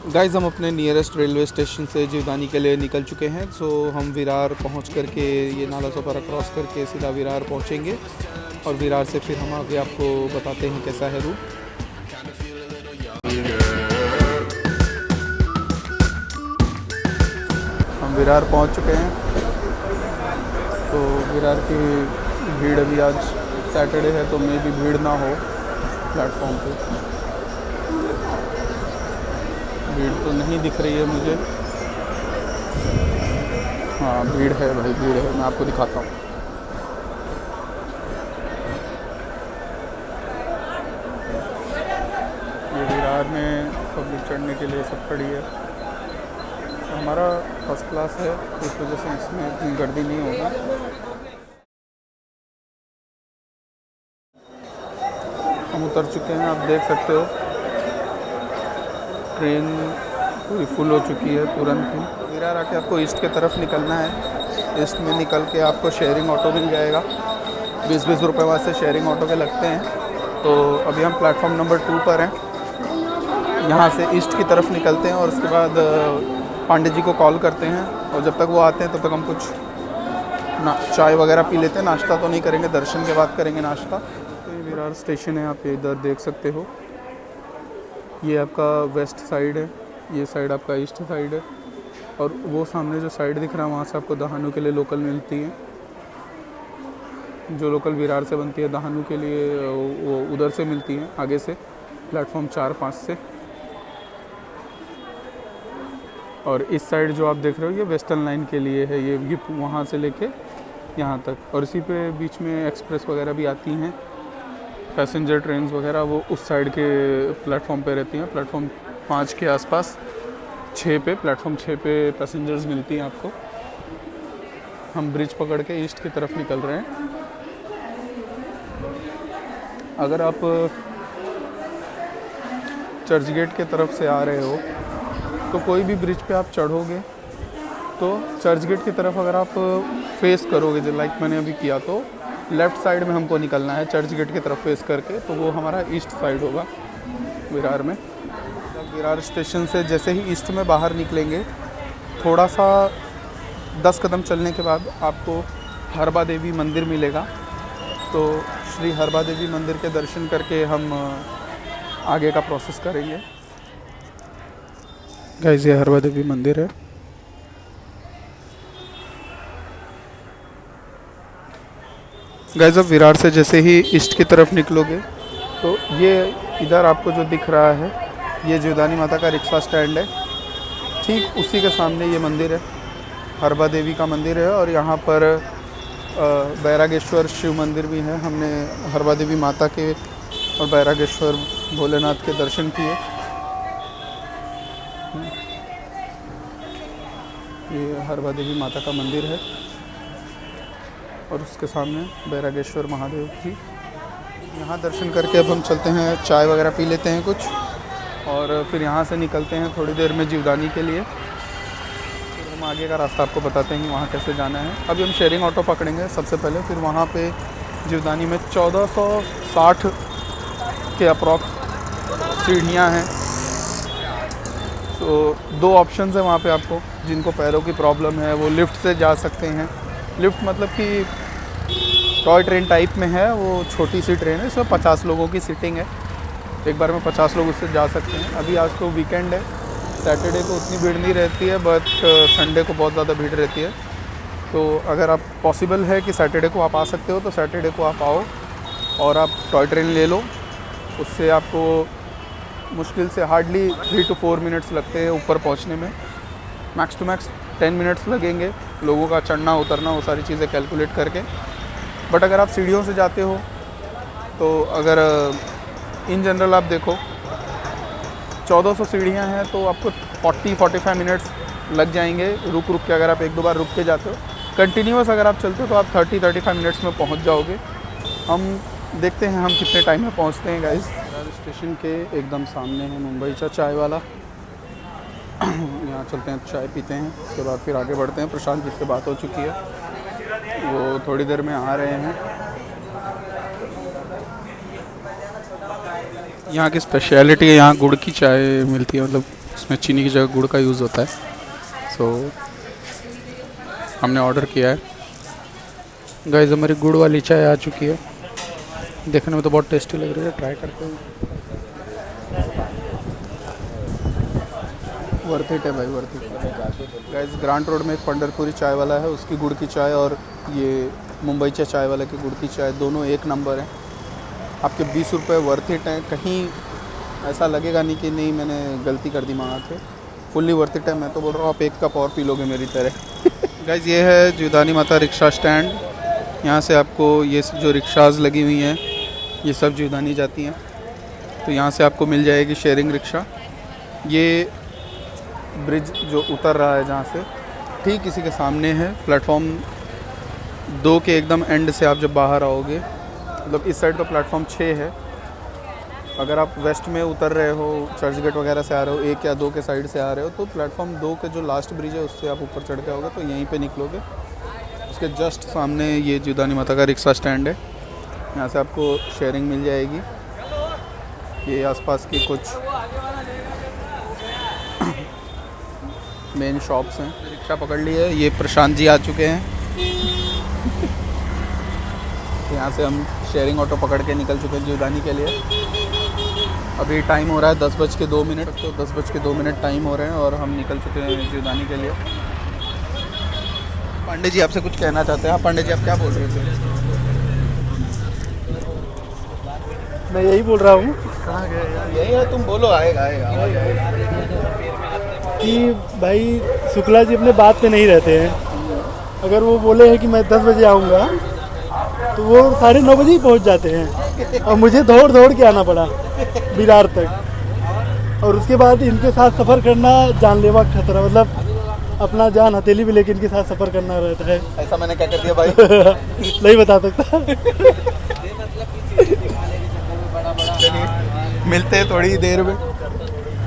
Guys हम अपने nearest railway station से जीवदानी के लिए निकल चुके हैं। सो हम विरार पहुंच करके ये नाला सोपारा क्रॉस करके सीधा विरार पहुंचेंगे और विरार से फिर हम आगे आपको बताते हैं कैसा है रूट। हम विरार पहुंच चुके हैं। तो विरार की भीड़ अभी आज सैटरडे है तो मे भी भीड़ ना हो प्लेटफॉर्म पे। भीड़ तो नहीं दिख रही है मुझे। हाँ भीड़ है भाई, भीड़ है, मैं आपको दिखाता हूँ। ये विरार में पब्लिक चढ़ने के लिए सब खड़ी है। हमारा फर्स्ट क्लास है इस वजह से इसमें इतनी गर्दी नहीं होगी। हम उतर चुके हैं, आप देख सकते हो ट्रेन पूरी फुल हो चुकी है तुरंत ही। विरार आके आपको ईस्ट की तरफ निकलना है। ईस्ट में निकल के आपको शेयरिंग ऑटो मिल जाएगा। 20-20 रुपये वहाँ से शेयरिंग ऑटो के लगते हैं। तो अभी हम प्लेटफॉर्म नंबर 2 पर हैं। यहाँ से ईस्ट की तरफ निकलते हैं और उसके बाद पांडे जी को कॉल करते हैं और जब तक वो आते हैं तब तक हम कुछ चाय वगैरह पी लेते हैं। नाश्ता तो नहीं करेंगे, दर्शन के बाद करेंगे नाश्ता। तो ये विरार स्टेशन है, आप इधर देख सकते हो। ये आपका वेस्ट साइड है, ये साइड आपका ईस्ट साइड है और वो सामने जो साइड दिख रहा है वहाँ से आपको दहानू के लिए लोकल मिलती है। जो लोकल विरार से बनती है दहानू के लिए वो उधर से मिलती है, आगे से प्लेटफॉर्म 4-5 से। और इस साइड जो आप देख रहे हो ये वेस्टर्न लाइन के लिए है, ये वहाँ से लेके यहाँ तक। और इसी पे बीच में एक्सप्रेस वगैरह भी आती हैं, पैसेंजर ट्रेन्स वगैरह, वो उस साइड के प्लेटफॉर्म पे रहती हैं। प्लेटफॉर्म 5 के आसपास, 6 पे, प्लेटफॉर्म 6 पे पैसेंजर्स मिलती हैं आपको। हम ब्रिज पकड़ के ईस्ट की तरफ निकल रहे हैं। अगर आप चर्च गेट के तरफ से आ रहे हो तो कोई भी ब्रिज पे आप चढ़ोगे तो चर्च गेट की तरफ अगर आप फेस करोगे जो लाइक मैंने अभी किया तो लेफ़्ट साइड में हमको निकलना है चर्च गेट की तरफ फेस करके, तो वो हमारा ईस्ट साइड होगा विरार में। विरार स्टेशन से जैसे ही ईस्ट में बाहर निकलेंगे थोड़ा सा 10 कदम चलने के बाद आपको हरबा देवी मंदिर मिलेगा। तो श्री हरबा देवी मंदिर के दर्शन करके हम आगे का प्रोसेस करेंगे। गाइस ये हरबा देवी मंदिर है। गाइस अब विरार से जैसे ही ईस्ट की तरफ निकलोगे तो ये इधर आपको जो दिख रहा है ये जीवदानी माता का रिक्शा स्टैंड है। ठीक उसी के सामने ये मंदिर है, हरबा देवी का मंदिर है। और यहाँ पर बैरागेश्वर शिव मंदिर भी है। हमने हरबा देवी माता के और बैरागेश्वर भोलेनाथ के दर्शन किए। ये हरबा देवी माता का मंदिर है और उसके सामने बैरागेश्वर महादेव जी। यहाँ दर्शन करके अब हम चलते हैं, चाय वगैरह पी लेते हैं कुछ और फिर यहाँ से निकलते हैं थोड़ी देर में जीवदानी के लिए। फिर हम आगे का रास्ता आपको बताते हैं कि वहाँ कैसे जाना है। अभी हम शेयरिंग ऑटो पकड़ेंगे सबसे पहले, फिर वहाँ पे जीवदानी में 1460 के अप्रॉक्स सीढ़ियाँ हैं। तो 2 ऑप्शन है वहाँ पे आपको। जिनको पैरों की प्रॉब्लम है वो लिफ्ट से जा सकते हैं। लिफ्ट मतलब कि टॉय ट्रेन टाइप में है, वो छोटी सी ट्रेन है, इसमें 50 लोगों की सीटिंग है। एक बार में 50 लोग उससे जा सकते हैं। अभी आज तो वीकेंड है, सैटरडे को उतनी भीड़ नहीं रहती है, बट संडे को बहुत ज़्यादा भीड़ रहती है। तो अगर आप पॉसिबल है कि सैटरडे को आप आ सकते हो तो सैटरडे को आप आओ और आप टॉय ट्रेन ले लो। उससे आपको मुश्किल से हार्डली 3 to 4 मिनट्स लगते हैं ऊपर पहुंचने में। मैक्स टू मैक्स 10 मिनट्स लगेंगे लोगों का चढ़ना उतरना, वो सारी चीज़ें कैलकुलेट करके। बट अगर आप सीढ़ियों से जाते हो तो अगर इन जनरल आप देखो 1400 सीढ़ियाँ हैं तो आपको 40-45 मिनट्स लग जाएंगे रुक के। अगर आप 1-2 बार रुक के जाते हो, कंटिन्यूस अगर आप चलते हो तो आप 30-35 मिनट्स में पहुंच जाओगे। हम देखते हैं हम कितने टाइम में पहुंचते हैं। गाइस स्टेशन के एकदम सामने है मुंबई चा चाय वाला। यहाँ चलते हैं, चाय पीते हैं, उसके बाद फिर आगे बढ़ते हैं। प्रशांत जिससे बात हो चुकी है वो थोड़ी देर में आ रहे हैं। यहाँ की स्पेशलिटी है, यहाँ गुड़ की चाय मिलती है, मतलब इसमें चीनी की जगह गुड़ का यूज़ होता है। सो हमने ऑर्डर किया है। गाइस हमारी गुड़ वाली चाय आ चुकी है। देखने में तो बहुत टेस्टी लग रही है, ट्राई करते हैं। वर्थ इट है भाई, worth it. Guys grant road में एक पंडरपुरी चाय वाला है, उसकी गुड़ की चाय और ये मुंबई चाय वाले की गुड़ की चाय दोनों एक नंबर हैं। आपके 20 रुपये वर्थ इट हैं। कहीं ऐसा लगेगा नहीं कि नहीं मैंने गलती कर दी मंगा के। फुल्ली वर्थ इट है। मैं तो बोल रहा हूँ आप एक कप और पी लोगे मेरी तरह। गाइस ये है जीवदानी माता रिक्शा स्टैंड। यहाँ से आपको ये जो रिक्शाज़ लगी हुई हैं ये सब जीवदानी जाती हैं, तो यहाँ से आपको मिल जाएगी शेयरिंग रिक्शा। ये ब्रिज जो उतर रहा है जहाँ से ठीक इसी के सामने है। प्लेटफॉर्म 2 के एकदम एंड से आप जब बाहर आओगे, मतलब इस साइड तो प्लेटफॉर्म 6 है। अगर आप वेस्ट में उतर रहे हो, चर्च गेट वगैरह से आ रहे हो, 1 या 2 के साइड से आ रहे हो, तो प्लेटफॉर्म 2 के जो लास्ट ब्रिज है उससे आप ऊपर चढ़ के आओगे तो यहीं पे निकलोगे। उसके जस्ट सामने ये जीवदानी माता का रिक्शा स्टैंड है। यहाँ से आपको शेयरिंग मिल जाएगी। ये आसपास की कुछ मेन शॉप्स हैं। रिक्शा पकड़ ली है, ये प्रशांत जी आ चुके हैं। यहाँ से हम शेयरिंग ऑटो पकड़ के निकल चुके हैं जीवदानी के लिए। अभी टाइम हो रहा है 10:02। तो 10:02 टाइम हो रहे हैं और हम निकल चुके हैं जीवदानी के लिए। पांडे जी आपसे कुछ कहना चाहते हैं? आप पांडे जी आप क्या बोल रहे थे? मैं यही बोल रहा हूँ यही है, तुम बोलो, आएगा आएगा आवाज आएगा। कि भाई शुक्ला जी अपने बात पे नहीं रहते हैं। अगर वो बोले हैं कि मैं 10 बजे आऊँगा तो वो 9:30 बजे ही पहुँच जाते हैं और मुझे दौड़ दौड़ के आना पड़ा विरार तक। और उसके बाद इनके साथ सफ़र करना जानलेवा खतरा, मतलब अपना जान हथेली भी लेके इनके साथ सफ़र करना रहता है। ऐसा मैंने क्या कर दिया भाई? नहीं बता सकता। मिलते हैं थोड़ी देर में।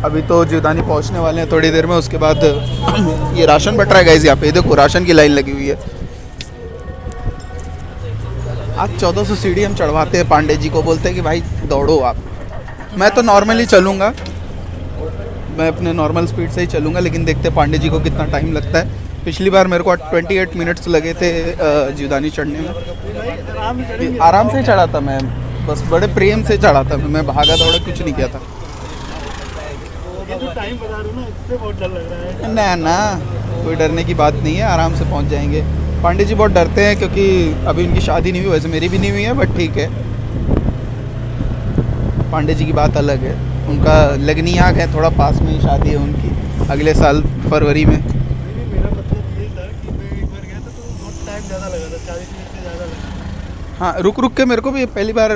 अभी तो जीवदानी पहुंचने वाले हैं थोड़ी देर में। उसके बाद ये राशन बट रहा है गाइस। यहाँ पे देखो राशन की लाइन लगी हुई है। आज 1400 सीढ़ी हम चढ़वाते हैं। पांडे जी को बोलते हैं कि भाई दौड़ो आप। मैं तो नॉर्मली चलूँगा, मैं अपने नॉर्मल स्पीड से ही चलूँगा, लेकिन देखते हैं पांडे जी को कितना टाइम लगता है। पिछली बार मेरे को 28 मिनट्स लगे थे जीवदानी चढ़ने में। आराम से चढ़ा था मैं, बस बड़े प्रेम से चढ़ा था मैं भागा दौड़ा कुछ नहीं किया था। टाइम बता रहा हूँ ना, इससे बहुत डर लग रहा है। ना ना, कोई डरने की बात नहीं है, आराम से पहुंच जाएंगे। पांडे जी बहुत डरते हैं क्योंकि अभी उनकी शादी नहीं हुई, वैसे मेरी भी नहीं हुई है, बट ठीक है। पांडे जी की बात अलग है। उनका लगनी आग है, थोड़ा पास में ही शादी है उनकी, अगले साल फरवरी में। मेरा मतलब ये था कि मैं एक बार गया था तो बहुत टाइम ज़्यादा लगा था, 40 मिनट से ज़्यादा लगा। हाँ, रुक रुक के मेरे को भी पहली बार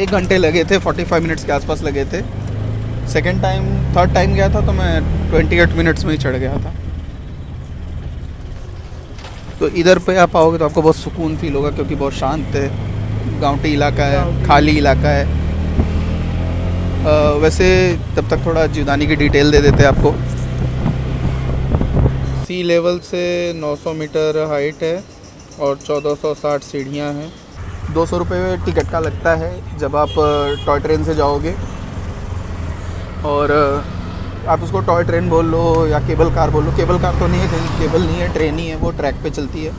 1 घंटे लगे थे, 45 मिनट्स के आसपास लगे थे। सेकेंड टाइम, थर्ड टाइम गया था तो मैं 28 मिनट्स में ही चढ़ गया था। तो इधर पे आप आओगे तो आपको बहुत सुकून फील होगा क्योंकि बहुत शांत है, गाँवटी इलाका है, खाली इलाका है। वैसे तब तक थोड़ा जीवदानी की डिटेल दे देते हैं आपको। सी लेवल से 900 मीटर हाइट है और 1460 सीढ़ियाँ हैं। 200 रुपये टिकट का लगता है जब आप टॉय ट्रेन से जाओगे, और आप उसको टॉय ट्रेन बोल लो या केबल कार बोल लो। केबल कार तो नहीं है, कहीं केबल नहीं है, ट्रेन ही है, वो ट्रैक पे चलती है।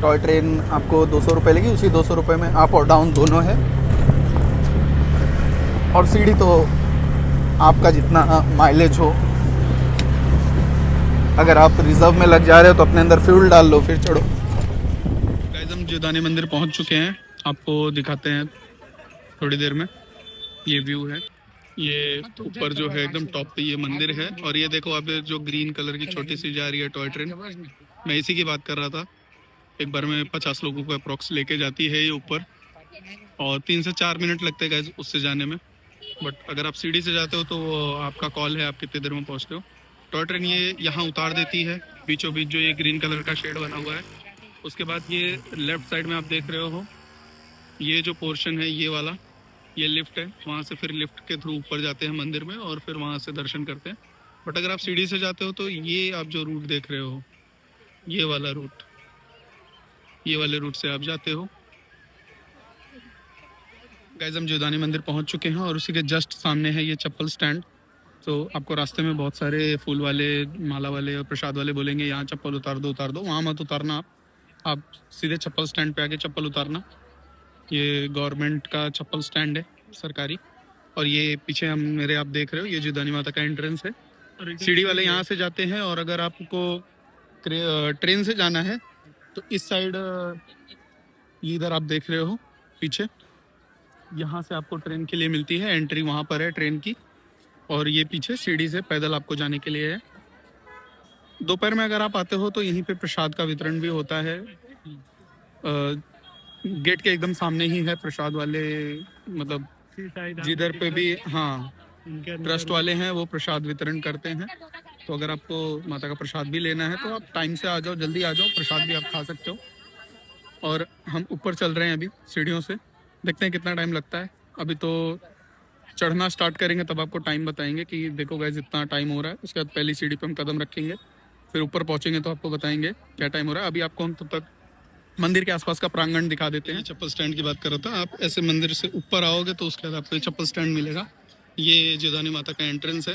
टॉय ट्रेन आपको 200 रुपये लगी, उसी 200 रुपये में अप और डाउन दोनों है। और सीढ़ी तो आपका जितना माइलेज हो, अगर आप रिजर्व में लग जा रहे हो तो अपने अंदर फ्यूल डाल लो फिर चढ़ो। गाइस हम जीवदानी मंदिर पहुंच चुके हैं, आपको दिखाते हैं थोड़ी देर में। ये व्यू है, ये ऊपर जो है एकदम टॉप पे ये मंदिर है, और ये देखो आप जो ग्रीन कलर की छोटी सी जा रही है टॉय ट्रेन, मैं इसी की बात कर रहा था। एक बार में 50 लोगों को अप्रॉक्स लेके जाती है ये ऊपर, और 3 से 4 मिनट लगते हैं गाइस उससे जाने में। बट अगर आप सीढ़ी से जाते हो तो आपका कॉल है, आप कितनी देर में पहुंचते हो। टॉय ट्रेन ये यहाँ उतार देती है बीचों बीच, जो ये ग्रीन कलर का शेड बना हुआ है। उसके बाद ये लेफ्ट साइड में आप देख रहे हो, ये जो पोर्शन है ये वाला, ये लिफ्ट है। वहाँ से फिर लिफ्ट के थ्रू ऊपर जाते हैं मंदिर में और फिर वहाँ से दर्शन करते हैं। बट अगर आप सीढ़ी से जाते हो तो ये आप जो रूट देख रहे हो, ये वाला रूट, ये वाले रूट से आप जाते हो। गाइस हम जीवदानी मंदिर पहुँच चुके हैं और उसी के जस्ट सामने है ये चप्पल स्टैंड। तो आपको रास्ते में बहुत सारे फूल वाले, माला वाले और प्रसाद वाले बोलेंगे यहाँ चप्पल उतार दो उतार दो, वहाँ मत उतारना आप सीधे चप्पल स्टैंड पे आके चप्पल उतारना। ये गवर्नमेंट का चप्पल स्टैंड है सरकारी। और ये पीछे हम मेरे आप देख रहे हो ये जीवदानी माता का एंट्रेंस है। सीढ़ी वाले यहाँ से जाते हैं, और अगर आपको ट्रेन से जाना है तो इस साइड ये इधर आप देख रहे हो पीछे, यहाँ से आपको ट्रेन के लिए मिलती है, एंट्री वहाँ पर है ट्रेन की। और ये पीछे सीढ़ी से पैदल आपको जाने के लिए है। दोपहर में अगर आप आते हो तो यहीं पे प्रसाद का वितरण भी होता है। गेट के एकदम सामने ही है प्रसाद वाले, मतलब जिधर पे भी हाँ ट्रस्ट वाले हैं वो प्रसाद वितरण करते हैं। तो अगर आपको माता का प्रसाद भी लेना है तो आप टाइम से आ जाओ, जल्दी आ जाओ, प्रसाद भी आप खा सकते हो। और हम ऊपर चल रहे हैं अभी सीढ़ियों से, देखते हैं कितना टाइम लगता है। अभी तो चढ़ना स्टार्ट करेंगे तब आपको टाइम बताएंगे कि देखो गाइस इतना टाइम हो रहा है। उसके बाद पहली सीढ़ी पे हम कदम रखेंगे, फिर ऊपर पहुंचेंगे तो आपको बताएंगे क्या टाइम हो रहा है। अभी आपको हम तब तक मंदिर के आसपास का प्रांगण दिखा देते हैं। चप्पल स्टैंड की बात कर रहा था, आप ऐसे मंदिर से ऊपर आओगे तो उसके बाद आपको ये चप्पल स्टैंड मिलेगा। ये जीवदानी माता का एंट्रेंस है।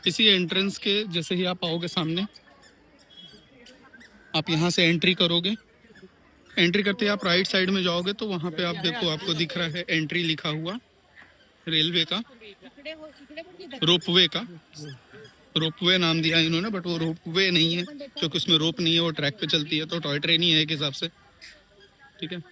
इसी एंट्रेंस के जैसे ही आप आओगे सामने, आप यहाँ से एंट्री करोगे। एंट्री करते ही आप राइट साइड में जाओगे तो वहाँ पे आप देखो, आपको दिख रहा है एंट्री लिखा हुआ, रेलवे का, रोपवे का। रोपवे नाम दिया इन्होंने, बट वो रोपवे नहीं है क्योंकि उसमें रोप नहीं है, वो ट्रैक पे चलती है, तो टॉय ट्रेन ही है एक हिसाब से। ठीक है,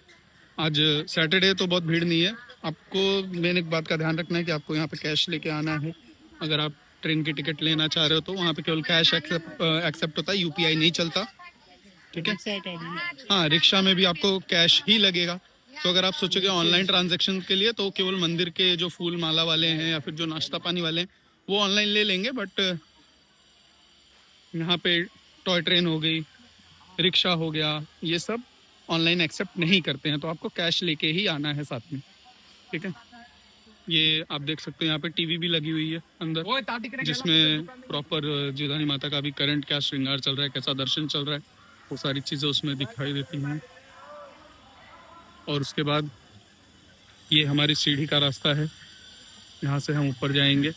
आज सैटरडे तो बहुत भीड़ नहीं है। आपको मेन एक बात का ध्यान रखना है कि आपको यहाँ पे कैश लेके आना है। अगर आप ट्रेन की टिकट लेना चाह रहे हो तो वहाँ पे केवल कैश एक्सेप्ट होता है, यूपीआई नहीं चलता। ठीक है, हाँ रिक्शा में भी आपको कैश ही लगेगा। तो अगर आप सोचोगे ऑनलाइन ट्रांजैक्शन के लिए तो केवल मंदिर के जो फूल माला वाले हैं या फिर जो नाश्ता पानी वाले हैं वो ऑनलाइन ले लेंगे, बट यहाँ पे टॉय ट्रेन हो गई, रिक्शा हो गया, ये सब ऑनलाइन एक्सेप्ट नहीं करते हैं, तो आपको कैश लेके ही आना है साथ में। ठीक है, ये आप देख सकते हो यहाँ पे टीवी भी लगी हुई है अंदर, जिसमें प्रॉपर जीवदानी माता का भी करंट क्या श्रृंगार चल रहा है, कैसा दर्शन चल रहा है, वो सारी चीज़ें उसमें दिखाई देती हैं। और उसके बाद ये हमारी सीढ़ी का रास्ता है, यहाँ से हम ऊपर जाएंगे।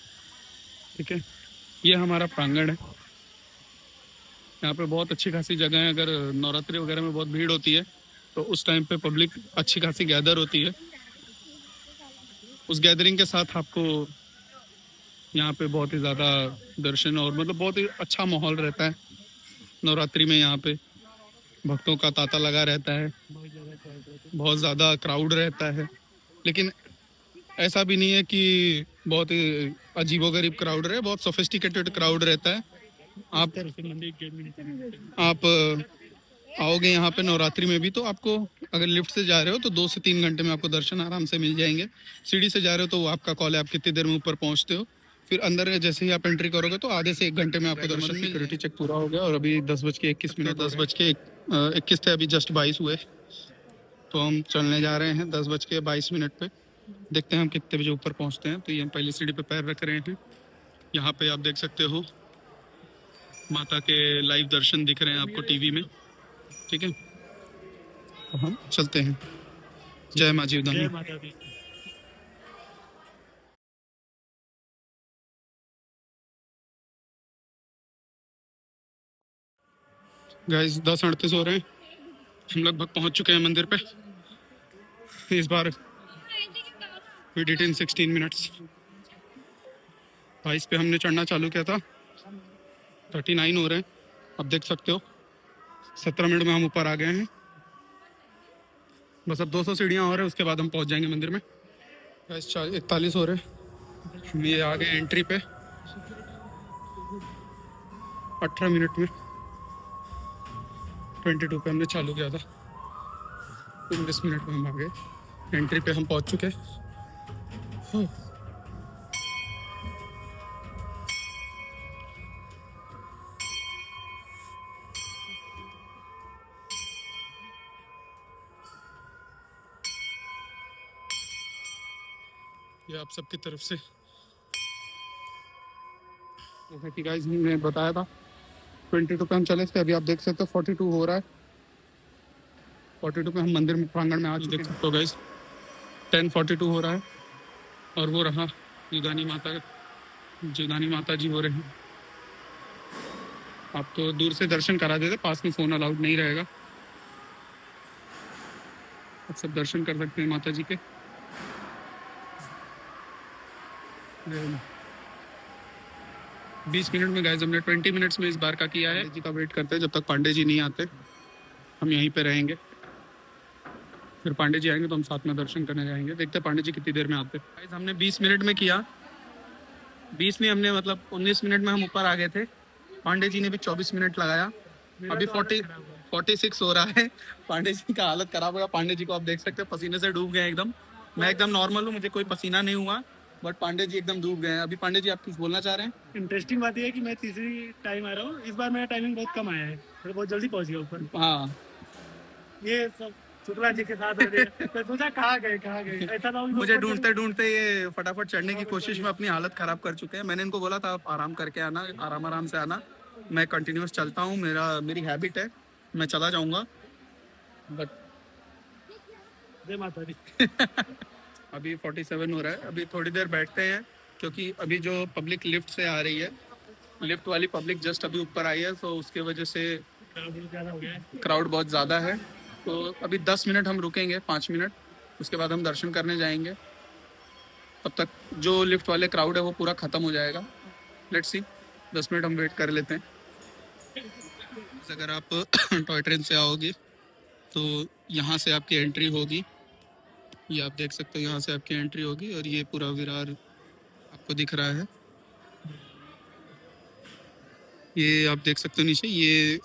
ठीक है, ये हमारा प्रांगण है। यहाँ पे बहुत अच्छी खासी जगह है। अगर नवरात्रि वगैरह में बहुत भीड़ होती है तो उस टाइम पे पब्लिक अच्छी खासी गैदर होती है। उस गैदरिंग के साथ आपको यहाँ पे बहुत ही ज़्यादा दर्शन और मतलब बहुत ही अच्छा माहौल रहता है नवरात्रि में। यहाँ पे भक्तों का तांता लगा रहता है, बहुत ज़्यादा क्राउड रहता है, लेकिन ऐसा भी नहीं है कि बहुत ही अजीबोगरीब क्राउड रहे, बहुत सोफिस्टिकेटेड क्राउड रहता है। आप आओगे यहाँ पे नवरात्रि में भी तो आपको अगर लिफ्ट से जा रहे हो तो 2 से 3 घंटे में आपको दर्शन आराम से मिल जाएंगे। सीढ़ी से जा रहे हो तो वो आपका कॉल है, आप कितनी देर में ऊपर पहुँचते हो। फिर अंदर जैसे ही आप एंट्री करोगे तो आधे से 1 घंटे में आपको दर्शन। सिक्योरिटी चेक पूरा हो गया और अभी 10:21, 10:21 थे, अभी जस्ट 22 हुए। तो हम चलने जा रहे हैं 10:22 पे। देखते हैं हम कितने बजे ऊपर पहुँचते हैं। तो ये हम पहली सीढ़ी पे पैर रख रहे हैं। यहाँ पे आप देख सकते हो माता के लाइव दर्शन दिख रहे हैं आपको टीवी में। ठीक है, तो हम चलते हैं। जय माँ जीवदानी। गाइस 10:38 हो रहे हैं, हम लगभग पहुंच चुके हैं मंदिर पे। इस बार वी डिड इन 16 मिनट्स। 22 पे हमने चढ़ना चालू किया था, 39 हो रहे हैं। अब देख सकते हो 17 मिनट में हम ऊपर आ गए हैं। बस अब 200 सीढ़ियाँ और है, उसके बाद हम पहुंच जाएंगे मंदिर में। गाइस 41 हो रहे हैं, हम ये आ गए एंट्री पे 18 मिनट में। 22 पे हमने चालू किया था, 19 मिनट में हम आ गए एंट्री पे, हम पहुंच चुके। ये आप सबकी तरफ से, जैसा कि गाइस ने बताया था 22 पे हम चले थे, अभी आप देख सकते हो 42 हो रहा है। 42 पे हम मंदिर में प्रांगण में आ चुके हैं। तो गाइस 10:42 हो रहा है और वो रहा जीवदानी माता जीवदानी माता जी हो रहे हैं। आप तो दूर से दर्शन करा देते, पास में फ़ोन अलाउड नहीं रहेगा। आप सब दर्शन कर सकते हैं माता जी के। 20 मिनट में गाइस, हमने 20 मिनट्स में इस बार का किया है। जी का वेट करते हैं जब तक पांडे जी नहीं आते, हम यहीं पे रहेंगे। फिर पांडे जी आएंगे तो हम साथ में दर्शन करने जाएंगे। देखते हैं पांडे जी कितनी देर में आते हैं। गाइस हमने 20 मिनट में किया, 20 में हमने मतलब 19 मिनट में हम ऊपर आ गए थे। पांडे जी ने भी 24 मिनट लगाया। अभी 46 हो रहा है। पांडे जी का हालत खराब हो गया। पांडे जी को आप देख सकते हैं पसीने से डूब गए एकदम। मैं एकदम नॉर्मल हूँ, मुझे कोई पसीना नहीं हुआ, बट पांडे जी एकदम डूब गए हैं। अभी पांडे जी आप कुछ बोलना चाह रहे हैं? इंटरेस्टिंग बात यह है कि मैं तीसरी टाइम आ रहा हूँ, इस बार मेरा टाइमिंग बहुत कम आया है, मैं बहुत जल्दी पहुँच गया ऊपर। हाँ, ये सब शुक्ला जी के साथ हो गया। मैं सोचा कहाँ गए ऐसा ना हो कि मुझे ऊपर ढूंढते ढूंढते ये फटाफट चढ़ने की कोशिश में अपनी हालत खराब कर चुके हैं। मैंने इनको बोला था आप आराम करके आना, आराम आराम से आना। मैं कंटिन्यूस चलता हूँ, मेरी हैबिट है, मैं चला जाऊंगा। बट जय माता दी। अभी 47 हो रहा है। अभी थोड़ी देर बैठते हैं, क्योंकि अभी जो पब्लिक लिफ्ट से आ रही है, लिफ्ट वाली पब्लिक जस्ट अभी ऊपर आई है, तो उसके वजह से ज़्यादा हो गया है। क्राउड बहुत ज़्यादा है। तो अभी 10 मिनट हम रुकेंगे, 5 मिनट, उसके बाद हम दर्शन करने जाएंगे। तब तक जो लिफ्ट वाले क्राउड है वो पूरा ख़त्म हो जाएगा। लेट्स सी, 10 मिनट हम वेट कर लेते हैं। अगर आप टॉय ट्रेन से आओगे तो यहाँ से आपकी एंट्री होगी। ये आप देख सकते हो, यहाँ से आपकी एंट्री होगी और ये पूरा विरार आपको दिख रहा है। ये आप देख सकते हो नीचे, ये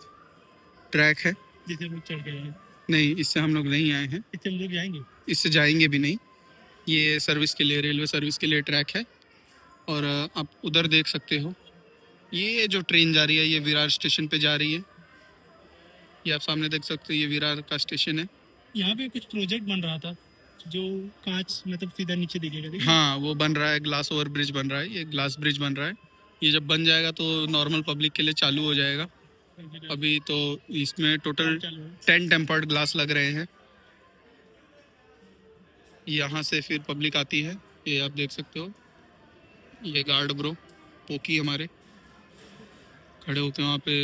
ट्रैक है। जिसे हम लोग चढ़ गए हैं। नहीं, इससे हम लोग नहीं आए हैं, इससे हम लोग जाएंगे। इससे जाएंगे भी नहीं। ये सर्विस के लिए, रेलवे सर्विस के लिए ट्रैक है। और आप उधर देख सकते हो, ये जो ट्रेन जा रही है ये विरार स्टेशन पे जा रही है। ये आप सामने देख सकते हो, ये विरार का स्टेशन है। यहाँ पे कुछ प्रोजेक्ट बन रहा था जो कांच मतलब सीधा नीचे दिखेगा, देखिए। हाँ, वो बन रहा है, ग्लास ओवर ब्रिज बन रहा है, ये ग्लास ब्रिज बन रहा है। ये जब बन जाएगा तो नॉर्मल पब्लिक के लिए चालू हो जाएगा। अभी तो इसमें टोटल 10 टेम्पर्ड ग्लास लग रहे हैं। यहाँ से फिर पब्लिक आती है, ये आप देख सकते हो। ये गार्ड ब्रो पोकी हमारे खड़े होकर वहाँ पे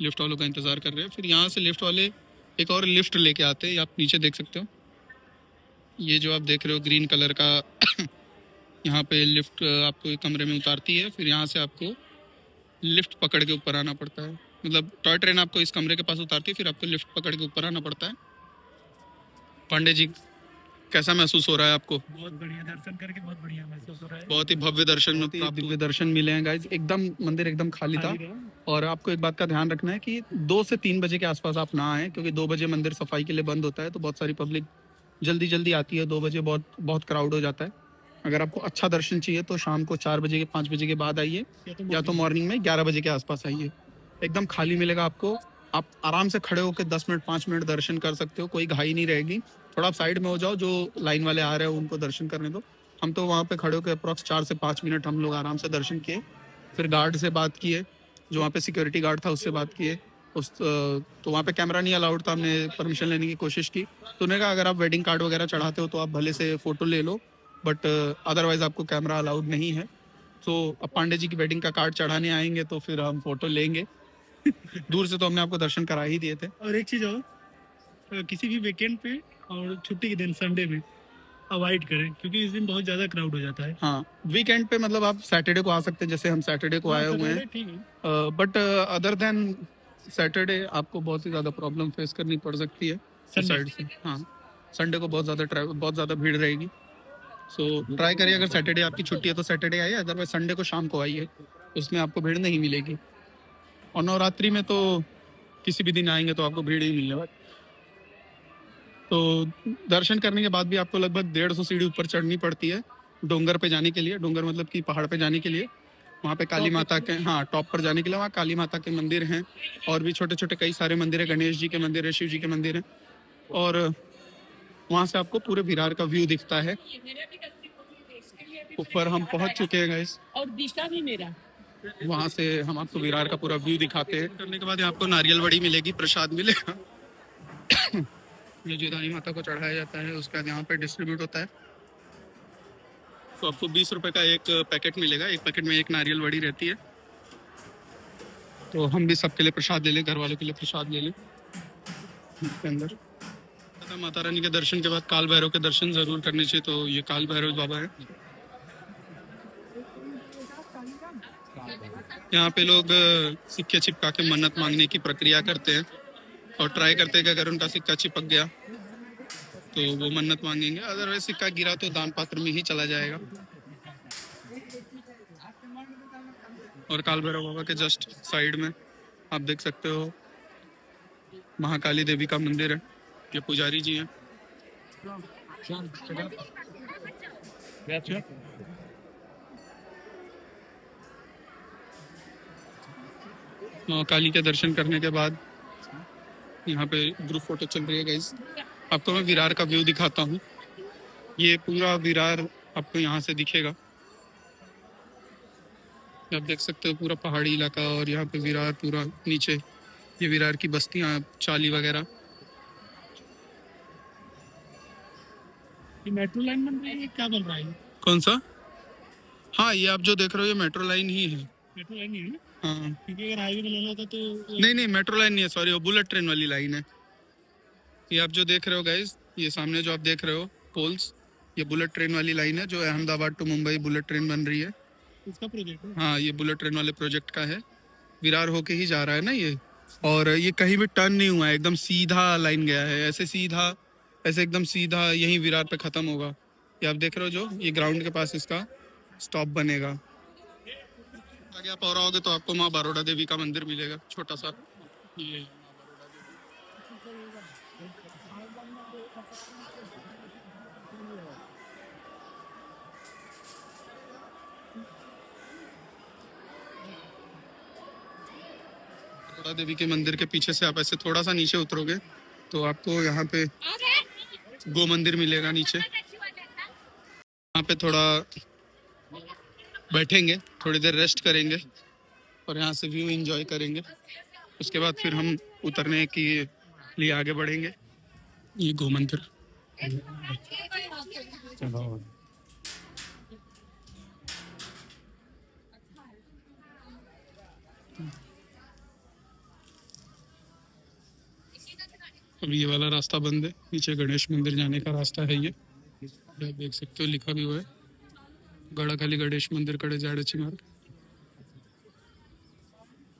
लिफ्ट वालों का इंतज़ार कर रहे हैं। फिर यहाँ से लिफ्ट वाले एक और लिफ्ट लेके आते हैं, आप नीचे देख सकते हो। ये जो आप देख रहे हो ग्रीन कलर का यहाँ पे लिफ्ट आपको एक कमरे में उतारती है। फिर यहाँ से आपको लिफ्ट पकड़ के ऊपर आना पड़ता है। मतलब टॉय ट्रेन आपको इस कमरे के पास उतारती है, फिर आपको लिफ्ट पकड़ के ऊपर आना पड़ता है। पांडे जी, कैसा महसूस हो रहा है आपको? बहुत बढ़िया दर्शन करके, बहुत बढ़िया महसूस हो रहा है। बहुत ही भव्य दर्शन में, दिव्य दर्शन मिले हैं गाइज। एकदम मंदिर एकदम खाली था। और आपको एक बात का ध्यान रखना है कि 2 से 3 बजे के आसपास आप ना आए, क्योंकि 2 बजे मंदिर सफाई के लिए बंद होता है, तो बहुत सारी पब्लिक जल्दी जल्दी आती है। 2 बजे बहुत क्राउड हो जाता है। अगर आपको अच्छा दर्शन चाहिए तो शाम को 4 बजे के 5 बजे के बाद आइए, या तो मॉर्निंग में 11 बजे के आसपास आइए। एकदम खाली मिलेगा आपको। आप आराम से खड़े होकर 10 मिनट 5 मिनट दर्शन कर सकते हो, कोई घाई नहीं रहेगी। थोड़ा आप साइड में हो जाओ, जो लाइन वाले आ रहे हो उनको दर्शन करने दो। हम तो वहाँ पे खड़े होकर अप्रॉक्स 4 से 5 मिनट हम लोग आराम से दर्शन किए। फिर गार्ड से बात किए, जो वहाँ पे सिक्योरिटी गार्ड था उससे बात किए। तो वहाँ पे कैमरा नहीं अलाउड था, हमने परमिशन लेने की कोशिश की। तो उन्होंने कहा अगर आप वेडिंग कार्ड वगैरह चढ़ाते हो तो आप भले से फ़ोटो ले लो, बट अदरवाइज़ आपको कैमरा अलाउड नहीं है। तो अब पांडे जी की वेडिंग का कार्ड चढ़ाने आएंगे तो फिर हम फ़ोटो लेंगे। दूर से तो हमने आपको दर्शन करा ही दिए थे। और एक चीज़ और, किसी भी वीकेंड पे और छुट्टी के दिन संडे में अवॉइड करें, क्योंकि इस दिन बहुत ज़्यादा क्राउड हो जाता है। हाँ, वीकेंड पे मतलब आप सैटरडे को आ सकते हैं, जैसे हम सैटरडे को आए हुए हैं। ठीक है। बट अदर देन सैटरडे आपको बहुत ही ज़्यादा प्रॉब्लम फेस करनी पड़ सकती है साइड से। हाँ, संडे को बहुत ज़्यादा भीड़ रहेगी। सो ट्राई करिए, अगर सैटरडे आपकी छुट्टी है तो सैटरडे आइए, अदरवाइज संडे को शाम को आइए, उसमें आपको भीड़ नहीं मिलेगी। और नवरात्रि में तो किसी भी दिन आएंगे तो आपको भीड़ ही मिलने वाली। तो दर्शन करने के बाद भी आपको लगभग 150 सीढ़ी ऊपर चढ़नी पड़ती है डोंगर पे जाने के लिए। डोंगर मतलब कि पहाड़ पे जाने के लिए। वहाँ पे काली माता के, हाँ, टॉप पर जाने के लिए वहाँ काली माता के मंदिर हैं, और भी छोटे छोटे कई सारे मंदिर है। गणेश जी के मंदिर है, शिव जी के मंदिर हैं, और वहाँ से आपको पूरे विरार का व्यू दिखता है। ऊपर हम पहुँच चुके हैं गाइस, और दिशा भी मेरा। वहाँ से हम आपको विरार का पूरा व्यू दिखाते हैं। करने के बाद यहाँ आपको नारियल बड़ी मिलेगी, प्रसाद मिलेगा। ये जीवदानी माता को चढ़ाया जाता है, उसके बाद यहाँ पे डिस्ट्रीब्यूट होता है। तो आपको 20 रुपए का एक पैकेट मिलेगा। एक पैकेट में एक नारियल बड़ी रहती है। तो हम भी सबके लिए प्रसाद ले लें, घर वालों के लिए प्रसाद ले लें इसके अंदर। माता रानी के दर्शन के बाद काल भैरव के दर्शन जरूर करने चाहिए। तो ये काल भैरव बाबा है। यहाँ पे लोग सिक्के चिपका के मन्नत मांगने की प्रक्रिया करते हैं और ट्राई करते हैं कि अगर उनका सिक्का चिपक गया तो वो मन्नत मांगेंगे, अदरवाइज सिक्का गिरा तो दान पात्र में ही चला जाएगा। और काल भैरव बाबा के जस्ट साइड में आप देख सकते हो महाकाली देवी का मंदिर है। ये पुजारी जी हैं। काली के दर्शन करने के बाद यहाँ पे ग्रुप फोटो चल रही है गाइस। आपको मैं विरार का व्यू दिखाता हूँ। ये पूरा विरार आपको यहाँ से दिखेगा। आप देख सकते हो पूरा पहाड़ी इलाका और यहाँ पे विरार पूरा नीचे, ये विरार की बस्तियाँ, चाली वगैरह। ये मेट्रो लाइन बन रही है, क्या बन रहा है? कौन सा? हाँ, ये आप जो देख रहे हो ये मेट्रो लाइन ही है। मेट्रो लाइन ही है ना? हाँ, क्योंकि अगर हाईवे बनाना होता तो नहीं मेट्रो लाइन नहीं है, सॉरी, वो बुलेट ट्रेन वाली लाइन है। ये आप जो देख रहे हो गाइस, ये सामने जो आप देख रहे हो पोल्स, ये बुलेट ट्रेन वाली लाइन है जो Ahmedabad to Mumbai bullet train बन रही है। इसका प्रोजेक्ट है? हाँ, ये बुलेट ट्रेन वाले प्रोजेक्ट का है। विरार होके ही जा रहा है ना ये। और ये कहीं भी टर्न नहीं हुआ है, एकदम सीधा लाइन गया है, ऐसे सीधा, ऐसे एकदम सीधा यहीं विरार पे खत्म होगा। ये आप देख रहे हो जो ये ग्राउंड के पास इसका स्टॉप बनेगा। आगे आप और आओगे तो आपको माँ बरोड़ा देवी का मंदिर मिलेगा, छोटा सा। ये बरोड़ा देवी के मंदिर के पीछे से आप ऐसे थोड़ा सा नीचे उतरोगे तो आपको यहाँ पे गो मंदिर मिलेगा नीचे। यहाँ पे थोड़ा बैठेंगे, थोड़ी देर रेस्ट करेंगे और यहाँ से व्यू एंजॉय करेंगे। उसके बाद फिर हम उतरने के लिए आगे बढ़ेंगे। ये गो मंदिर। अभी ये वाला रास्ता बंद है, नीचे गणेश मंदिर जाने का रास्ता है। ये आप देख सकते हो लिखा भी हुआ है गड़ाखाली गणेश मंदिर कड़े जाड़ची मार्ग।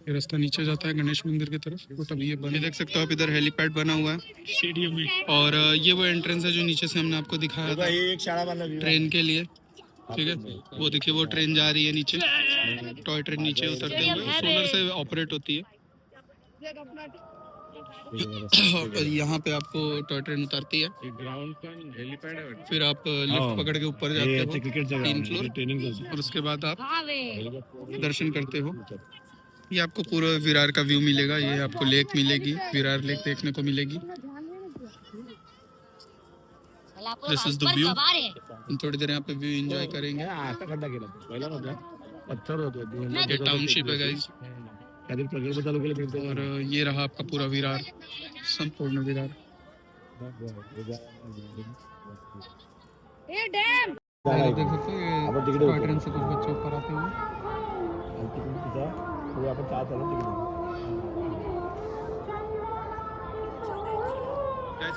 ये रास्ता नीचे जाता है गणेश मंदिर की तरफ। बट अभी ये बंद। देख सकते हो आप इधर हेलीपैड बना हुआ है स्टेडियम में। और ये वो एंट्रेंस है जो नीचे से हमने आपको दिखाया था ट्रेन के लिए। ठीक है, वो देखिए वो ट्रेन जा रही है नीचे, टॉय ट्रेन नीचे उतरते हुए, सोलर से ऑपरेट होती है। और यहाँ पे आपको टॉय ट्रेन उतारती है, फिर आप लिफ्ट पकड़ के ऊपर जाते हो 3 फ्लोर और उसके बाद आप दर्शन करते हो। ये आपको पूरा विरार का व्यू मिलेगा। ये आपको लेक मिलेगी, विरार लेक देखने को मिलेगी। This is the view. हम थोड़ी देर यहाँ पे व्यू एंजॉय करेंगे। ये टाउनशिप है गाइस और ये रहा आपका पूरा विरार, संपूर्ण विरार। देख सकते हो टॉय ट्रेन से कुछ बच्चे ऊपर आते हुए।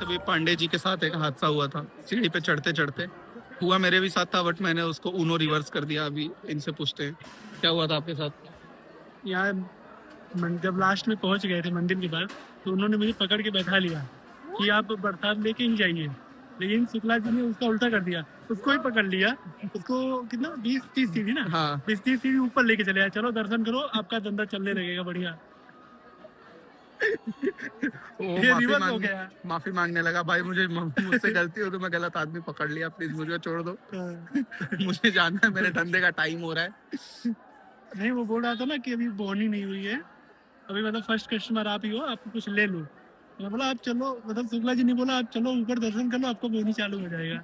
अभी पांडे जी के साथ एक हादसा हुआ था, सीढ़ी पे चढ़ते चढ़ते हुआ। मेरे भी साथ था बट मैंने उसको उनो रिवर्स कर दिया। अभी इनसे पूछते हैं क्या हुआ था आपके साथ। यार जब लास्ट में पहुंच गए थे मंदिर के पास तो उन्होंने मुझे पकड़ के बैठा लिया कि आप बरसात लेके ही जाइए, लेकिन शुक्ला जी ने उसका उल्टा कर दिया, उसको ही पकड़ लिया। उसको कितना 20-30 सीढ़ी ना, हाँ 20-30 सीढ़ी ऊपर लेके चले आया। चलो दर्शन करो, आपका धंधा चलने लगेगा बढ़िया। ये रिवर्स हो गया। माफी मांगने लगा, भाई मुझसे गलती हो तो मैं गलत आदमी पकड़ लिया, प्लीज मुझे छोड़ दो। मुझे जाना है, मेरे धंधे का टाइम हो रहा है। नहीं, वो बोल रहा था ना कि अभी बोनी नहीं हुई है, अभी मतलब फर्स्ट कस्टमर आप ही हो, आपको कुछ ले लो। मैं बोला आप चलो, मतलब शुक्ला जी ने बोला आप चलो ऊपर दर्शन कर लो, आपको बोनी चालू हो जाएगा।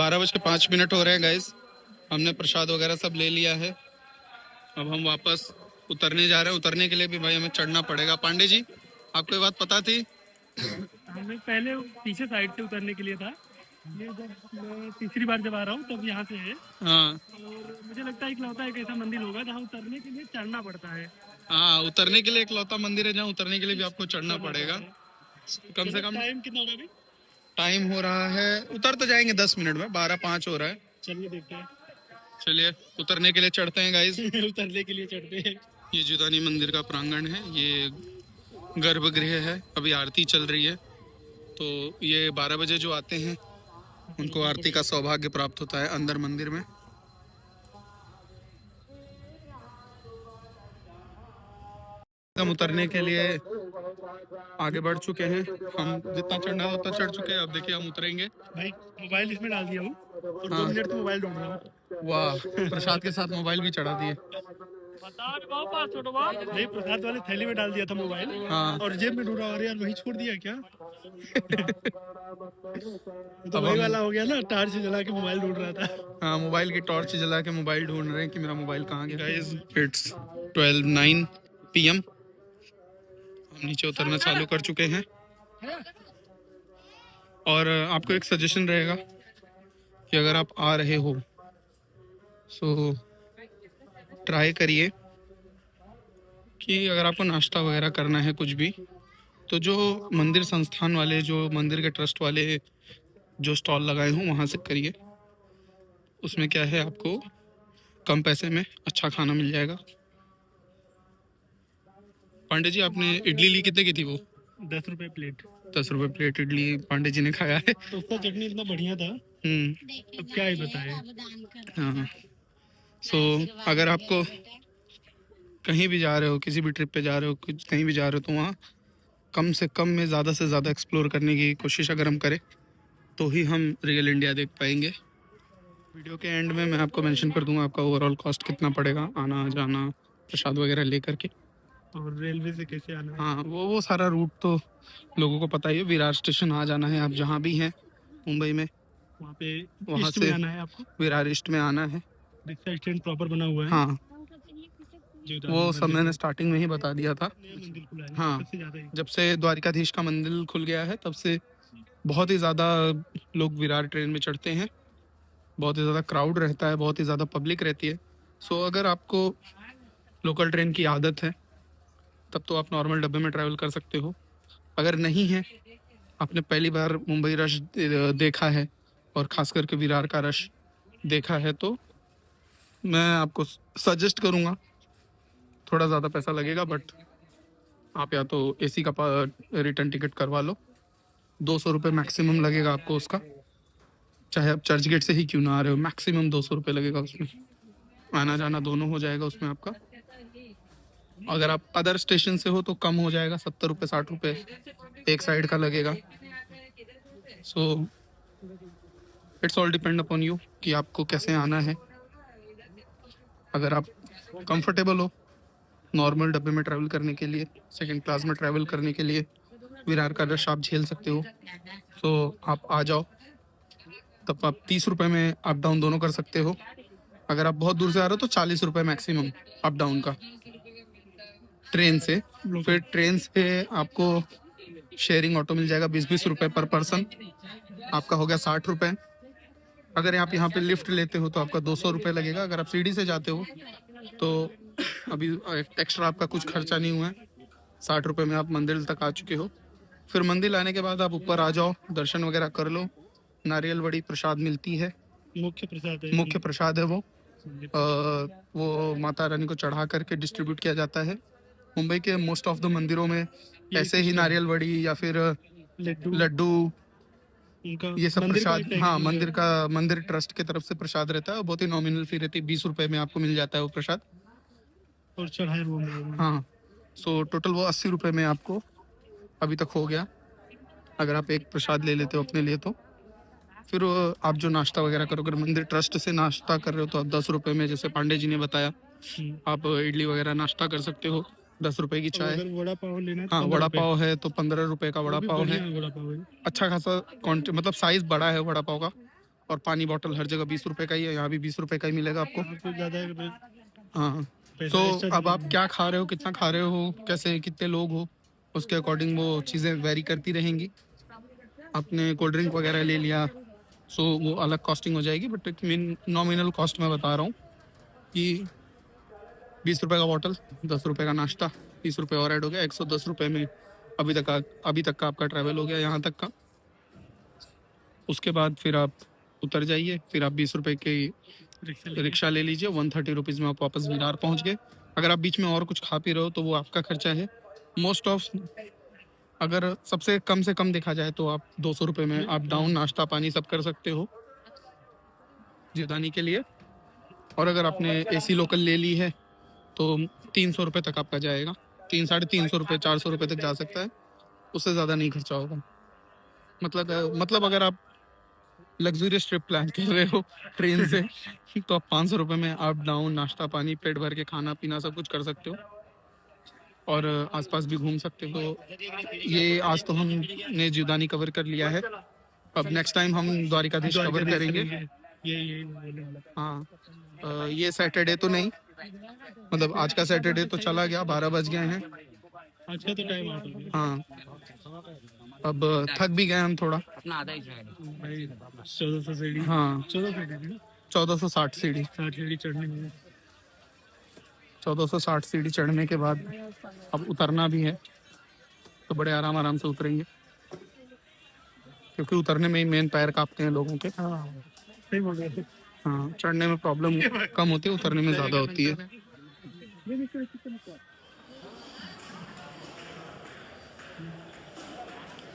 12:05 हो रहे हैं गाइस। हमने प्रसाद वगैरह सब ले लिया है। अब हम वापस उतरने जा रहे हैं। उतरने के लिए भी भाई हमें चढ़ना पड़ेगा। पांडे जी, आपको ये बात पता थी? हमें पहले पीछे साइड से उतरने के लिए था, ये जब मैं तीसरी बार जब आ रहा हूँ तब यहाँ से है। हाँ और मुझे लगता है इकलौता एक ऐसा मंदिर होगा जहाँ उतरने के लिए चढ़ना पड़ता है। हाँ, उतरने के लिए इकलौता मंदिर है जहाँ उतरने के लिए भी आपको चढ़ना पड़ेगा। कम से कम टाइम कितना हो रहा है अभी? टाइम हो रहा है, उतर तो जाएंगे 10 मिनट में, 12:05 हो रहा है। चलिए देखते हैं। चलिए उतरने के लिए चढ़ते हैं गाइस। उतरने के लिए चढ़ते हैं। ये जीवदानी मंदिर का प्रांगण है, ये गर्भगृह है। अभी आरती चल रही है, तो ये 12 बजे जो आते हैं उनको आरती का सौभाग्य प्राप्त होता है अंदर मंदिर में। हम उतरने के लिए आगे बढ़ चुके हैं। हम जितना चढ़ना है उतना चढ़ चुके हैं। अब देखिए हम उतरेंगे। भाई मोबाइल इसमें डाल दिया हूँ और हाँ। 2 मिनट से मोबाइल ढूंढ रहा हूँ। वाह, प्रसाद के साथ मोबाइल भी चढ़ा दिए। नहीं, प्रसाद वाले थैली में डाल दिया था मोबाइल। हाँ। और जेब में ढूंढ रहा हूँ। अरे यार वही छोड़ दिया क्या? तो अब वही हम- वाला हो गया ना, टार्च जला के मोबाइल ढूंढ रहा था। हाँ, मोबाइल की टॉर्च जला के मोबाइल ढूंढ रहे हैं कि मेरा मोबाइल कहाँ गया। Guys it's 12:09 PM। हम नीचे उतरना चालू कर चुके हैं। और आपको एक सजेशन रहेगा कि अगर आप आ रहे हो सो ट्राई करिए कि अगर आपको नाश्ता वगैरह करना है कुछ भी, तो जो मंदिर संस्थान वाले, जो मंदिर के ट्रस्ट वाले जो स्टॉल लगाए हों वहाँ से करिए। उसमें क्या है, आपको कम पैसे में अच्छा खाना मिल जाएगा। पांडे जी, आपने इडली ली कितने की थी वो? 10 रुपए प्लेट। 10 रुपए प्लेट इडली पांडे जी ने खाया है। तो उसका चटनी इतना बढ़िया था, अब क्या ही बताएं। हाँ, सो अगर आपको कहीं भी जा रहे हो, किसी भी ट्रिप पे जा रहे हो, कुछ कहीं भी जा रहे हो, तो वहाँ कम से कम में ज़्यादा से ज़्यादा एक्सप्लोर करने की कोशिश अगर हम करें तो ही हम रियल इंडिया देख पाएंगे। वीडियो के एंड में मैं आपको मेंशन कर दूंगा आपका ओवरऑल कॉस्ट कितना पड़ेगा आना जाना प्रसाद वगैरह लेकर के। और रेलवे से कैसे आना है? हाँ, वो सारा रूट तो लोगों को पता ही है। विरार स्टेशन आ जाना है, आप जहाँ भी हैं मुंबई में, वहाँ पे वहाँ ईस्ट में से आना है आपको। विरार ईस्ट में आना है। रिक्शा स्टैंड प्रॉपर बना हुआ है। हाँ, जो वो सब मैंने स्टार्टिंग में ही बता दिया था। नया मंदिर खुला है, हाँ, सबसे ज्यादा ही। जब से द्वारिकाधीश का मंदिर खुल गया है तब से बहुत ही ज़्यादा लोग विरार ट्रेन में चढ़ते हैं। बहुत ही ज़्यादा क्राउड रहता है, बहुत ही ज़्यादा पब्लिक रहती है। सो अगर आपको लोकल ट्रेन की आदत है तब तो आप नॉर्मल डब्बे में ट्रैवल कर सकते हो। अगर नहीं है, आपने पहली बार मुंबई रश देखा है और ख़ास करके विरार का रश देखा है, तो मैं आपको सजेस्ट करूँगा, थोड़ा ज़्यादा पैसा लगेगा बट आप या तो AC का रिटर्न टिकट करवा लो। 200 रुपये मैक्सिमम लगेगा आपको उसका, चाहे आप चर्च गेट से ही क्यों ना आ रहे हो, मैक्सिमम 200 रुपये लगेगा उसमें। आना जाना दोनों हो जाएगा उसमें आपका। अगर आप अदर स्टेशन से हो तो कम हो जाएगा, 70 रुपये 60 रुपये एक साइड का लगेगा। So it's all depend upon you कि आपको कैसे आना है। अगर आप कंफर्टेबल हो नॉर्मल डब्बे में ट्रैवल करने के लिए, सेकंड क्लास में ट्रैवल करने के लिए, विरार का रश आप झेल सकते हो, तो आप आ जाओ। तब आप 30 रुपये में अप डाउन दोनों कर सकते हो। अगर आप बहुत दूर से आ रहे हो तो 40 रुपये मैक्सिमम अप डाउन का ट्रेन से। फिर ट्रेन से आपको शेयरिंग ऑटो मिल जाएगा 20-20 रुपये पर पर्सन, आपका हो गया 60 रुपये। अगर आप यहाँ पे लिफ्ट लेते हो तो आपका 200 रुपये लगेगा। अगर आप सीढ़ी से जाते हो तो अभी एक्स्ट्रा आपका कुछ खर्चा नहीं हुआ है, 60 रुपये में आप मंदिर तक आ चुके हो। फिर मंदिर आने के बाद आप ऊपर आ जाओ, दर्शन वगैरह कर लो। नारियल बड़ी प्रसाद मिलती है, मुख्य प्रसाद है। मुख्य प्रसाद है वो माता रानी को चढ़ा करके डिस्ट्रीब्यूट किया जाता है। मुंबई के मोस्ट ऑफ द मंदिरों में ऐसे ही नारियल बड़ी या फिर लड्डू उनका ये सब मंदिर का प्रसाद, एक हाँ, technique है। मंदिर ट्रस्ट की तरफ से प्रसाद रहता है। बहुत ही नॉमिनल फी रहती है, 20 रुपये में आपको मिल जाता है वो प्रसाद। और चढ़ाए वो में। हाँ, सो टोटल वो 80 रुपये में आपको अभी तक हो गया। अगर आप एक प्रसाद ले लेते हो अपने लिए तो फिर आप जो नाश्ता वगैरह करोगे, मंदिर ट्रस्ट से नाश्ता कर रहे हो तो आप 10 रुपये में, जैसे पांडे जी ने बताया, आप इडली वगैरह नाश्ता कर सकते हो। 10 रुपये की चाय। अगर वड़ा पाव लेना है तो हाँ, 15 वड़ा रुपए। पाव है तो 15 रुपये का वो वड़ा भी पाव है। बढ़िया वड़ा पाव है। अच्छा खासा मतलब साइज बड़ा है वड़ा पाव का और पानी बॉटल हर जगह 20 रुपए का ही है, यहाँ भी 20 रुपए का ही मिलेगा आपको। कुछ ज़्यादा हाँ, पैसा तो extra अब आप दीजिए। क्या खा रहे हो, कितना खा रहे हो, कैसे कितने लोग हो, उसके अकॉर्डिंग वो चीज़ें वेरी करती रहेंगी। आपने कोल्ड ड्रिंक वगैरह ले लिया सो वो अलग कॉस्टिंग हो जाएगी, बट एक नॉमिनल कॉस्ट मैं बता रहा हूँ कि 20 रुपए का बॉटल, 10 रुपए का नाश्ता, 30 रुपए और ऐड हो गया, 110 रुपए में अभी तक का आपका ट्रैवल हो गया यहाँ तक का। उसके बाद फिर आप उतर जाइए, फिर आप 20 रुपए की रिक्शा ले लीजिए, 130 रुपीज़ में आप वापस विरार पहुँच गए। अगर आप बीच में और कुछ खा पी रहे हो तो वो आपका खर्चा है। मोस्ट ऑफ अगर सबसे कम से कम देखा जाए तो आप 200 रुपये में आप डाउन नाश्ता पानी सब कर सकते हो जीवदानी के लिए। और अगर आपने एसी लोकल ले ली है तो 300 रुपये तक आपका जाएगा, 300-350 रुपये 400 रुपये तक जा सकता है, उससे ज़्यादा नहीं खर्चा होगा। मतलब अगर आप लग्जूरियस ट्रिप प्लान कर रहे हो ट्रेन से तो आप 500 रुपये में आप डाउन नाश्ता पानी पेट भर के खाना पीना सब कुछ कर सकते हो और आसपास भी घूम सकते हो। ये आज तो हमने जीवदानी कवर कर लिया है, अब नेक्स्ट टाइम हम द्वारिकाधीश कवर करेंगे। हाँ, ये सैटरडे तो नहीं, मतलब आज का सैटरडे तो चला गया, 12 बज गए हैं। आज का तो टाइम आउट हो गया। हाँ, अब थक भी गए हम थोड़ा। भाई 1400 सीढ़ी, हाँ, 1460 सीढ़ी 60 सीढ़ी चढ़ने में 1460 सीढ़ी चढ़ने के बाद अब उतरना भी है, तो बड़े आराम आराम से उतरेंगे क्योंकि उतरने में ही मेन पैर कांपते हैं लोगों के। हाँ सही बोल रहे हैं। हाँ, चढ़ने में प्रॉब्लम कम होती है, उतरने में ज़्यादा होती है।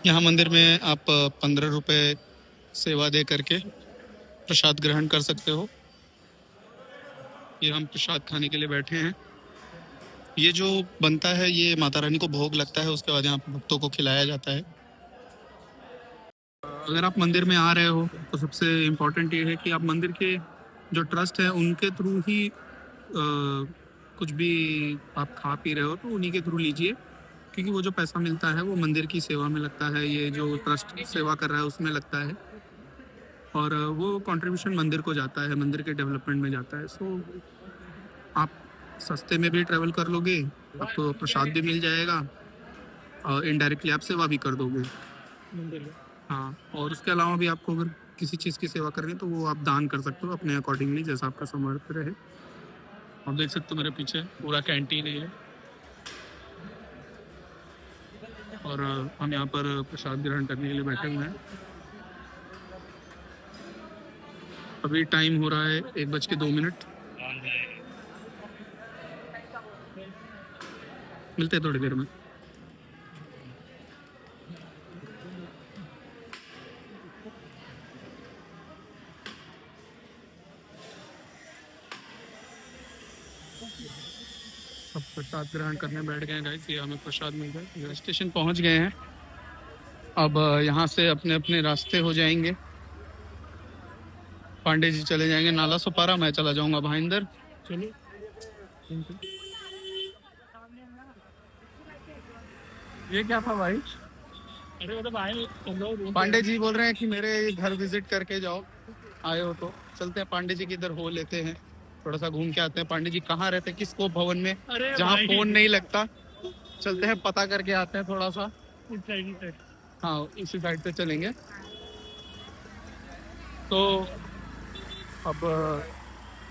यहाँ मंदिर में आप 15 रुपए सेवा दे करके प्रसाद ग्रहण कर सकते हो। ये हम प्रसाद खाने के लिए बैठे हैं। ये जो बनता है ये माता रानी को भोग लगता है, उसके बाद यहाँ पे भक्तों को खिलाया जाता है। अगर आप मंदिर में आ रहे हो तो सबसे इम्पोर्टेंट ये है कि आप मंदिर के जो ट्रस्ट है उनके थ्रू ही कुछ भी आप खा पी रहे हो तो उन्हीं के थ्रू लीजिए, क्योंकि वो जो पैसा मिलता है वो मंदिर की सेवा में लगता है, ये जो ट्रस्ट सेवा कर रहा है उसमें लगता है और वो कंट्रीब्यूशन मंदिर को जाता है, मंदिर के डेवलपमेंट में जाता है। सो आप सस्ते में भी ट्रैवल कर लोगे, आपको प्रसाद भी मिल जाएगा और इनडायरेक्टली आप सेवा भी कर दोगे। हाँ, और उसके अलावा भी आपको अगर किसी चीज़ की सेवा करनी है तो वो आप दान कर सकते हो अपने अकॉर्डिंगली, जैसा आपका समर्थ रहे। आप देख सकते हो मेरे पीछे पूरा कैंटीन है और हम यहाँ पर प्रसाद ग्रहण करने के लिए बैठे हुए हैं। अभी टाइम हो रहा है 1:02। मिलते हैं थोड़ी देर में। सब प्रसाद ग्रहण करने बैठ गए हैं गाइस, ये हमें प्रसाद मिल गया। स्टेशन पहुंच गए हैं, अब यहाँ से अपने अपने रास्ते हो जाएंगे। पांडे जी चले जाएंगे नाला सुपारा, मैं चला जाऊंगा भाईंदर। चलो ये क्या था भाई? अरे मतलब आए पांडे जी बोल रहे हैं कि मेरे घर विजिट करके जाओ, आए हो तो चलते हैं पांडे जी की इधर हो लेते हैं, थोड़ा सा घूम के आते हैं। पांडे जी कहाँ रहते हैं, किस को भवन में जहाँ फोन नहीं लगता, चलते हैं पता करके आते हैं थोड़ा सा। हाँ, इसी साइड से चलेंगे। तो अब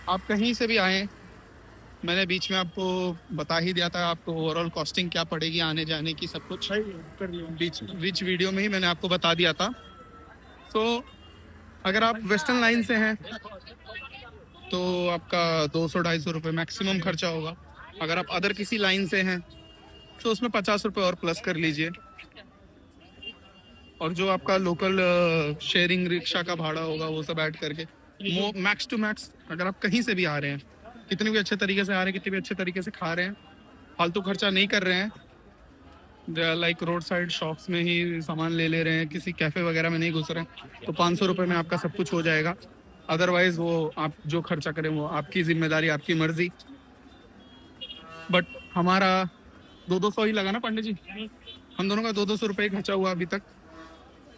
आप कहीं से भी आए, मैंने बीच में आपको बता ही दिया था आपको ओवरऑल कॉस्टिंग क्या पड़ेगी आने जाने की, सब कुछ बीच वीडियो में ही मैंने आपको बता दिया था। तो अगर आप वेस्टर्न लाइन से हैं तो आपका 200-250 रुपये मैक्सिमम खर्चा होगा। अगर आप अदर किसी लाइन से हैं तो उसमें 50 रुपये और प्लस कर लीजिए। और जो आपका लोकल शेयरिंग रिक्शा का भाड़ा होगा वो सब ऐड करके मैक्स टू मैक्स, अगर आप कहीं से भी आ रहे हैं, कितने भी अच्छे तरीके से आ रहे हैं, कितने भी अच्छे तरीके से खा रहे हैं, फालतू खर्चा नहीं कर रहे हैं, लाइक रोड साइड शॉप्स में ही सामान ले रहे हैं, किसी कैफ़े वगैरह में नहीं घुस रहे हैं, तो 500 रुपये में आपका सब कुछ हो जाएगा। अदरवाइज़ वो आप जो खर्चा करें वो आपकी जिम्मेदारी, आपकी मर्जी। बट हमारा 200 ही लगा ना पंडित जी, हम दोनों का 200 रुपये खर्चा हुआ अभी तक।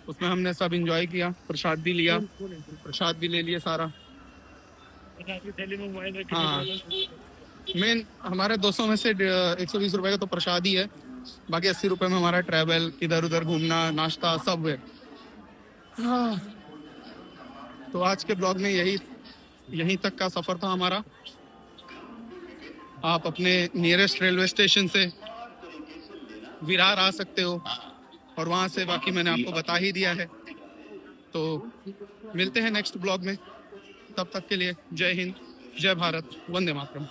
उसमें हमने सब एंजॉय किया, प्रसाद भी लिया, प्रसाद भी ले लिए सारा। हाँ, मेन हमारे 200 में से 120 रुपए का तो प्रसाद ही है, बाकी 80 रुपए में हमारा ट्रैवल, इधर उधर घूमना, नाश्ता सब है। हाँ, तो आज के ब्लॉग में यहीं तक का सफर था हमारा। आप अपने नियरेस्ट रेलवे स्टेशन से विरार आ सकते हो और वहां से बाकी मैंने आपको बता ही दिया है। तो मिलते हैं नेक्स्ट ब्लॉग में, तब तक के लिए जय हिंद, जय भारत, वंदे मातरम।